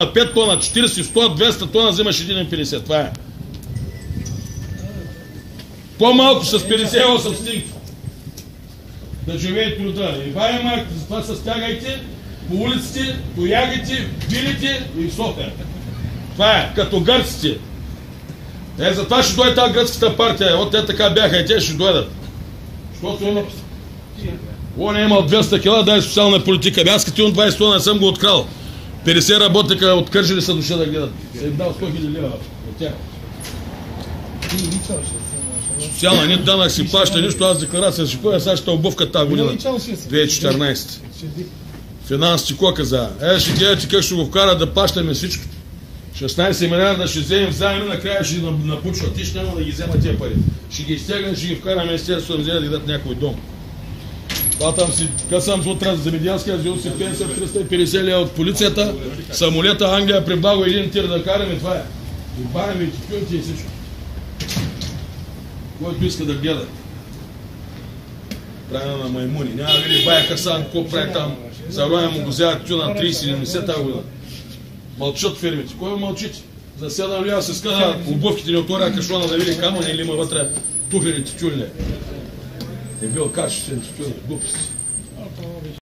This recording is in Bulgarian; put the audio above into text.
5 тона, 40, 100, 200 тона взимаш 1,50. Това е. По-малко с 58 стинг. Да живее труда. И вая марк, затова се стягайте по улиците, тоягайте, билите и София. Това е, като гърците. Затова ще дойде тази гръцката партия. От те така бяха и те ще дойдат. Защото има... Он е имал 200 кила, дай социална политика. Аз като имам 20 тона не съм го открал. 50 работника от Кърджали са дошли да гледат. Се им дал 100 000 лева от тях. Социална, нито данък си плаща, нищо, аз декларация си кой, сега ще обувка тази година. 2014. Финансите ко каза? Ще гледате как ще го вкарат да плащаме всичко. 16 милиарда ще вземем заеми, накрая ще напучват. Ти ще няма да ги взема тия пари. Ще ги изтягам, ще ги вкарам министерството да взема да ги дадат някой дом. Това там си, късам от земеделския, взел си пенсия 350 лева от полицията, самолета Англия прибаго един тир да караме, това е. И бараме, и типюнти и всичко. Който иска да гледа. Правена на маймуни. Няма види бая Хасан, какво прави там. Зароя му го взяват тю на 30-70 година. Мълчат фирмите. Кой мълчите? За 7 лева се скъда обувките ни отворя кашона да види камъни или има вътре тухлените тюльне. Не бил качествен тюльне. Глупости.